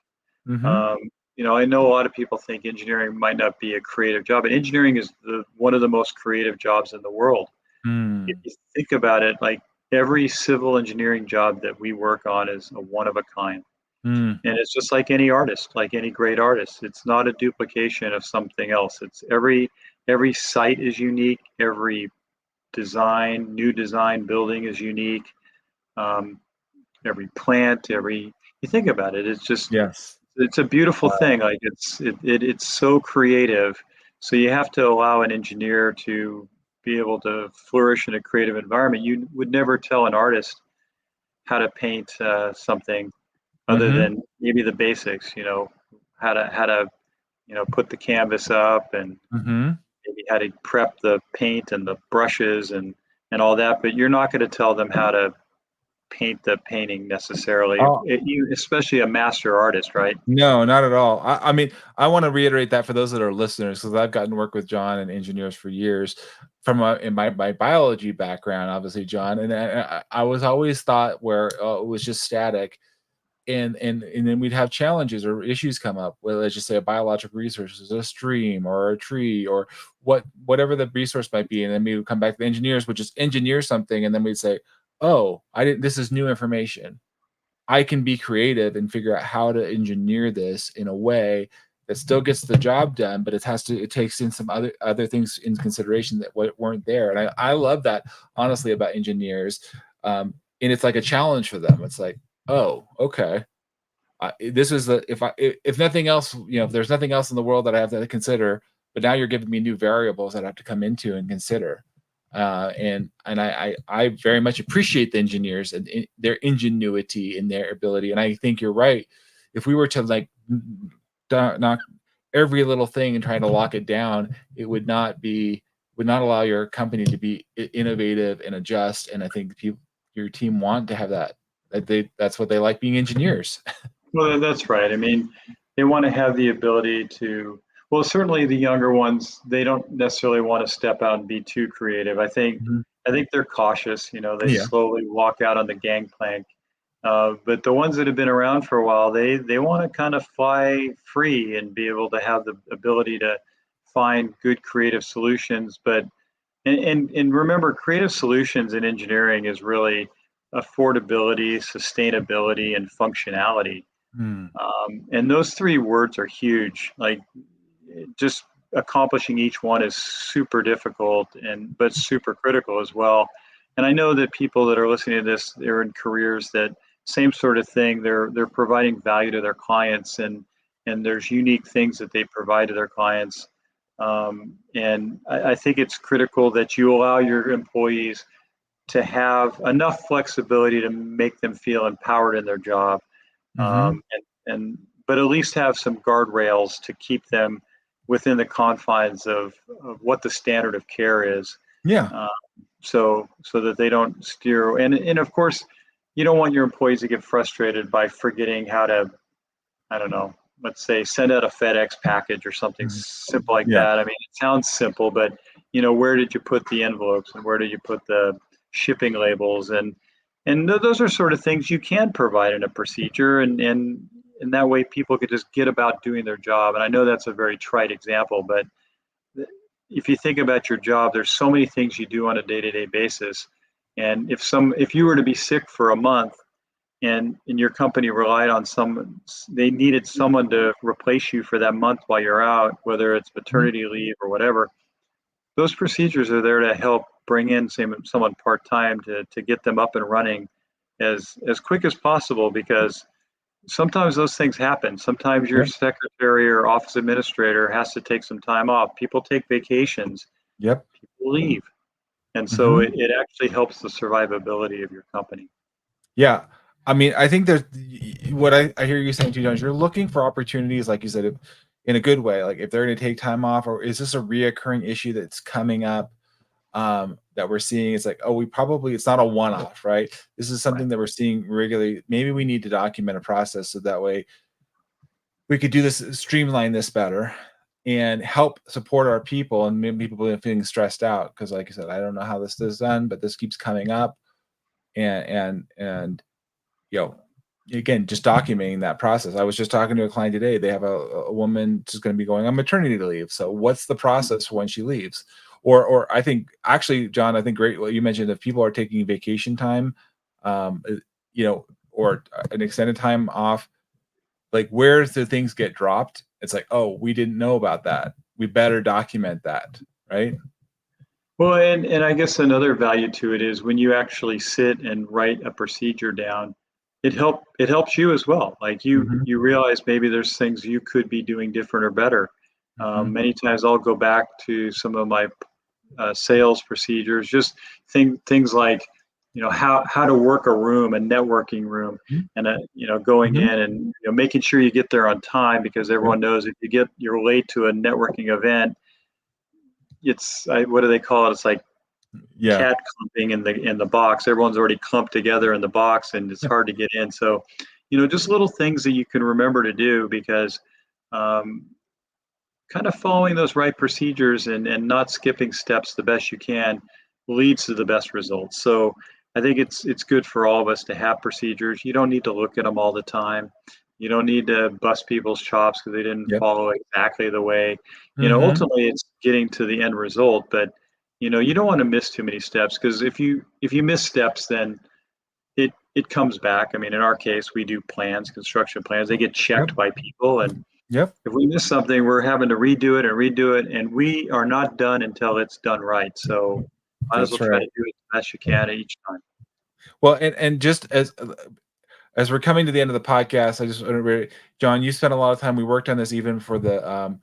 Mm-hmm. Um, I know a lot of people think engineering might not be a creative job, but engineering is one of the most creative jobs in the world. If Mm. you think about it, like every civil engineering job that we work on is a one of a kind. Mm. And it's just like any artist, like any great artist. It's not a duplication of something else. It's every site is unique. Every new design building is unique. Um, every plant, you think about it, Yes. it's a beautiful thing. Like it's so creative. So you have to allow an engineer to be able to flourish in a creative environment. You would never tell an artist how to paint something other Mm-hmm. than maybe the basics, how to put the canvas up, and Mm-hmm. maybe how to prep the paint and the brushes and all that. But you're not going to tell them how to paint the painting necessarily. Especially a master artist, right? No, not at all. I mean, I want to reiterate that for those that are listeners, because I've gotten to work with John and engineers for years from in my biology background, obviously, John. And I was always thought where it was just static. And then we'd have challenges or issues come up. Well, let's just say a biological resource is a stream or a tree or whatever the resource might be. And then we would come back to the engineers, would just engineer something, and then we'd say, oh, I didn't, this is new information. I can be creative and figure out how to engineer this in a way that still gets the job done, but it takes in some other things in consideration that weren't there. And I love that, honestly, about engineers. And it's like a challenge for them. It's like, oh, okay. This is the if nothing else, if there's nothing else in the world that I have to consider, but now you're giving me new variables that I have to come into and consider. And I very much appreciate the engineers and their ingenuity and their ability. And I think you're right. If we were to like knock every little thing and try to lock it down, it would not allow your company to be innovative and adjust. And I think your team want to have that. That's what they like, being engineers. Well, that's right. I mean, they want to have the ability to, well, certainly the younger ones, they don't necessarily want to step out and be too creative. Mhm. I think they're cautious, they Yeah. slowly walk out on the gangplank. But the ones that have been around for a while, they want to kind of fly free and be able to have the ability to find good creative solutions. But and remember, creative solutions in engineering is really affordability, sustainability, and functionality. Hmm. And those three words are huge. Like, just accomplishing each one is super difficult, but super critical as well. And I know that people that are listening to this, they're in careers that same sort of thing. They're providing value to their clients, and there's unique things that they provide to their clients. And I think it's critical that you allow your employees to have enough flexibility to make them feel empowered in their job, Hmm. and but at least have some guardrails to keep them within the confines of what the standard of care is, Yeah. uh, so that they don't steer. And of course, you don't want your employees to get frustrated by forgetting how to, I don't know, let's say send out a FedEx package or something Mhm. simple like Yeah. that. I mean, it sounds simple, but where did you put the envelopes and where did you put the shipping labels? And those are sort of things you can provide in a procedure, and that way people could just get about doing their job. And I know that's a very trite example, but if you think about your job, there's so many things you do on a day-to-day basis. And if you were to be sick for a month, and your company relied on they needed someone to replace you for that month while you're out, whether it's Mhm. maternity leave or whatever, those procedures are there to help bring in someone part-time to get them up and running as quick as possible, because sometimes those things happen. Sometimes your Yep. secretary or office administrator has to take some time off. People take vacations, Yep. people leave. And so Hmm. it actually helps the survivability of your company. Yeah. I mean, I think there's what I hear you saying too, John, is you're looking for opportunities, like you said, in a good way. Like if they're going to take time off, or is this a reoccurring issue that's coming up, that we're seeing? It's like, oh, it's not a one-off, right? This is Right. something that we're seeing regularly. Maybe we need to document a process so that way we could do this, streamline this better, and help support our people, and maybe people feeling stressed out because, like I said, I don't know how this is done, but this keeps coming up, and you know, again, just documenting that process. I was just talking to a client today. They have a woman just going to be going on maternity leave. So what's the process for when she leaves? Or I think, actually, John, I think great what you mentioned. If people are taking vacation time, um, uh, or an extended time off, like where do things get dropped? It's like, oh, we didn't know about that. We better document that, right? Well, and I guess another value to it is when you actually sit and write a procedure down, it helps you as well. Like Hmm. you realize maybe there's things you could be doing different or better. Hmm. Many times I'll go back to some of my sales procedures, just things like, how to work a room, a networking room, and going Mm-hmm. in and making sure you get there on time, because Yep. everyone knows if you're late to a networking event, what do they call it? It's like Yeah. cat clumping in the box. Everyone's already clumped together in the box, and it's hard to get in. So, just little things that you can remember to do, because um, kind of following those right procedures and not skipping steps the best you can leads to the best results. So I think it's good for all of us to have procedures. You don't need to look at them all the time. You don't need to bust people's chops because they didn't Yep. follow exactly the way. Mm-hmm. Ultimately it's getting to the end result, but you don't want to miss too many steps, because if you miss steps, then it comes back. I mean, in our case, we do plans, construction plans. They get Yep. checked by people, and Yep. if we miss something, we're having to redo it, and we are not done until it's done right. So might as well That's try to right. do it the best you can each time. Well, and just as we're coming to the end of the podcast, I just want to John, you spent a lot of time. We worked on this even for the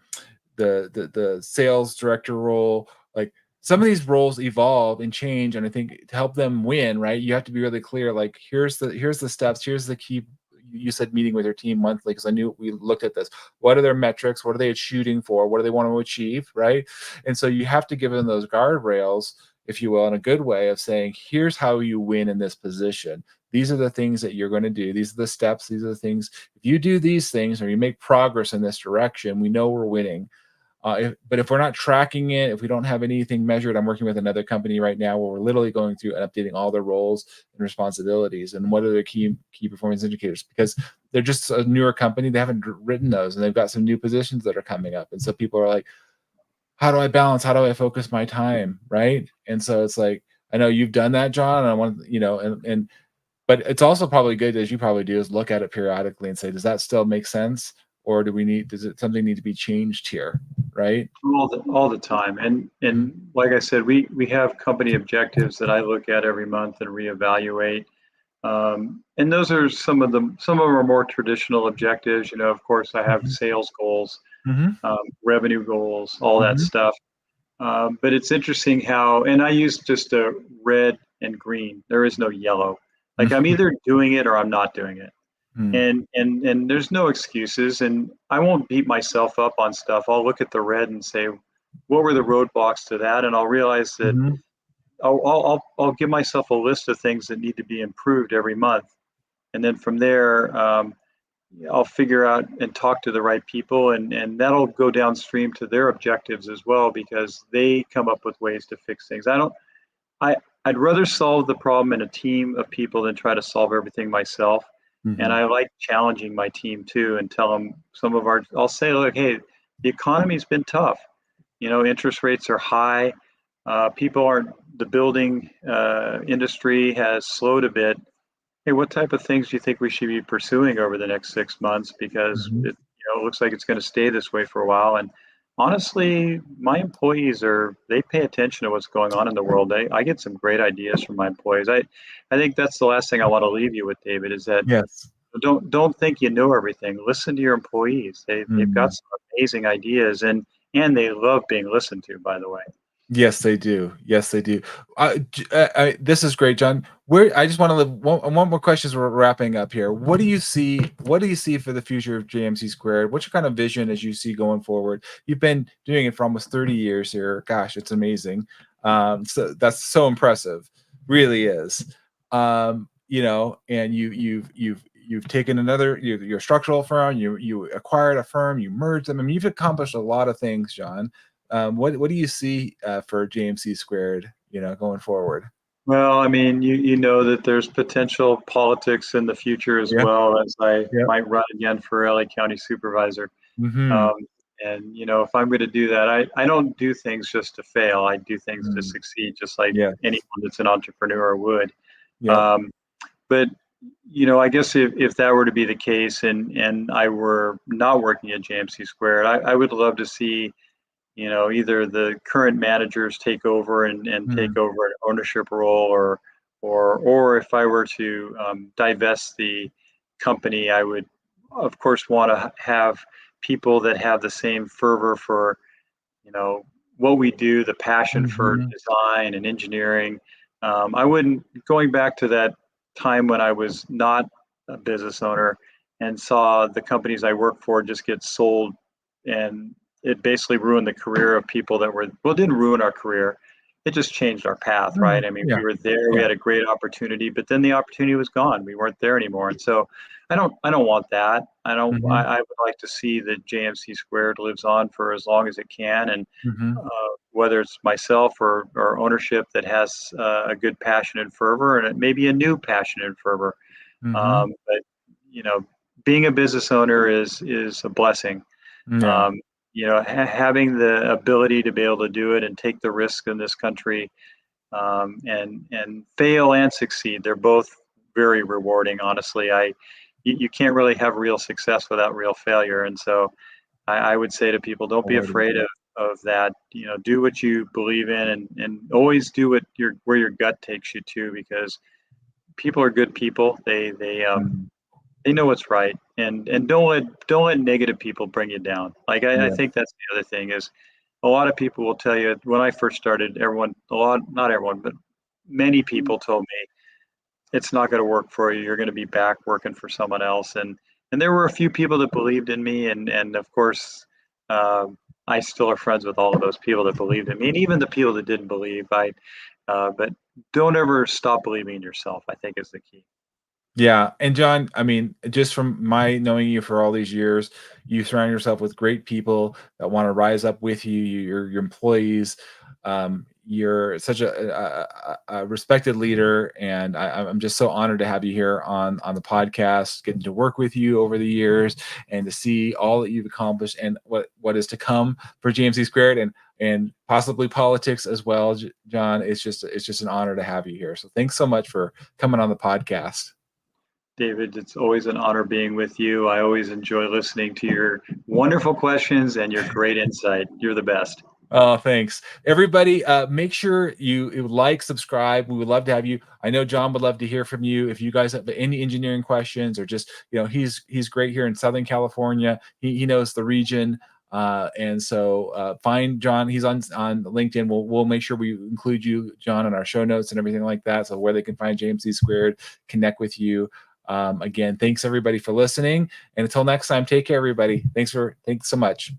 sales director role. Like, some of these roles evolve and change, and I think to help them win, right, you have to be really clear. Like, here's the steps. Here's the key. You said meeting with your team monthly, because I knew we looked at this. What are their metrics? What are they shooting for? What do they want to achieve? Right, and so you have to give them those guardrails, if you will, in a good way of saying, here's how you win in this position. These are the things that you're going to do. These are the steps. These are the things. If you do these things, or you make progress in this direction, we know we're winning. But if we're not tracking it, if we don't have anything measured, I'm working with another company right now where we're literally going through and updating all their roles and responsibilities and what are their key performance indicators, because they're just a newer company. They haven't written those, and they've got some new positions that are coming up. And so people are like, how do I balance? How do I focus my time? Right. And so it's like, I know you've done that, John, and I want, and but it's also probably good, as you probably do, is look at it periodically and say, does that still make sense? Or does it something need to be changed here? Right. All the time. And like I said, we have company objectives that I look at every month and reevaluate. And those are some of our more traditional objectives. Of course, I have Mm-hmm. sales goals, Mm-hmm. revenue goals, all that Mm-hmm. stuff. But it's interesting how, and I use just a red and green. There is no yellow. Like, I'm either doing it or I'm not doing it. Mm-hmm. And there's no excuses. And I won't beat myself up on stuff. I'll look at the red and say, what were the roadblocks to that? And I'll realize that Mm-hmm. I'll give myself a list of things that need to be improved every month. And then from there, I'll figure out and talk to the right people, and that'll go downstream to their objectives as well, because they come up with ways to fix things. I'd rather solve the problem in a team of people than try to solve everything myself. And Mm-hmm. I like challenging my team too, and tell them I'll say, look, hey, the economy's been tough. Interest rates are high. The building industry has slowed a bit. Hey, what type of things do you think we should be pursuing over the next 6 months? Because Mm-hmm. it looks like it's going to stay this way for a while. And honestly, my employees they pay attention to what's going on in the world. I get some great ideas from my employees. I think that's the last thing I want to leave you with, David, is that Yes. don't think you know everything. Listen to your employees. They've Mm. got some amazing ideas, and they love being listened to, by the way. Yes, they do. Yes, they do. This is great, John. Where I just want to live one more question as we're wrapping up here. What do you see? What do you see for the future of JMC Squared? What's your kind of vision as you see going forward? You've been doing it for almost 30 years here. Gosh, it's amazing. So that's so impressive. Really is. And you've taken you're a structural firm. You acquired a firm. You merged them. I mean, you've accomplished a lot of things, John. What do you see for JMC Squared, going forward? Well, I mean, you know that there's potential politics in the future as Yeah. well, as I Yeah. might run again for LA County Supervisor. Mm-hmm. Um, and if I'm going to do that, I don't do things just to fail. I do things to Mm. succeed, just like Yeah. anyone that's an entrepreneur would. Yep. Um, but I guess if that were to be the case, and I were not working at JMC Squared, I would love to see either the current managers take over and take Mm. over an ownership role, or if I were to divest the company, I would of course want to have people that have the same fervor for you know what we do, the passion for Mhm. design and engineering. I wouldn't, going back to that time when I was not a business owner and saw the companies I worked for just get sold, and it basically ruined the career of people that were, well, it didn't ruin our career. It just changed our path, right? Mhm. I mean, Yeah. we were there, we Yeah. had a great opportunity, but then the opportunity was gone. We weren't there anymore. And so I don't want that. Mhm. I would like to see that JMC Squared lives on for as long as it can. And Mhm. whether it's myself or ownership that has a good passion and fervor, and it may be a new passion and fervor. Mhm. But being a business owner is a blessing. Yeah. Um, having the ability to be able to do it and take the risk in this country, and fail and succeed, they're both very rewarding. Honestly, you can't really have real success without real failure, and so I would say to people, don't be afraid of that. Do what you believe in, and always do where your gut takes you to, because people are good people. Mm. They know what's right, and don't let negative people bring you down. Like I Yeah. think that's the other thing is, a lot of people will tell you, when I first started, not everyone, but many people told me it's not going to work for you. You're going to be back working for someone else. And there were a few people that believed in me, and of course, I still are friends with all of those people that believed in me, and even the people that didn't believe. But don't ever stop believing in yourself, I think, is the key. Yeah, and John, I mean, just from my knowing you for all these years, you surround yourself with great people that want to rise up with you. Your employees. You're such a respected leader, and I'm just so honored to have you here on the podcast, getting to work with you over the years, and to see all that you've accomplished and what is to come for GMC Squared, and possibly politics as well. John, it's just an honor to have you here. So thanks so much for coming on the podcast. David, it's always an honor being with you. I always enjoy listening to your wonderful questions and your great insight. You're the best. Oh, thanks. Everybody, make sure you like, subscribe. We would love to have you. I know John would love to hear from you. If you guys have any engineering questions, or just, he's great here in Southern California. He knows the region. And so find John. He's on LinkedIn. We'll make sure we include you, John, in our show notes and everything like that. So where they can find JMC Squared, connect with you. Again, thanks everybody for listening. And until next time, take care, everybody. Thanks so much.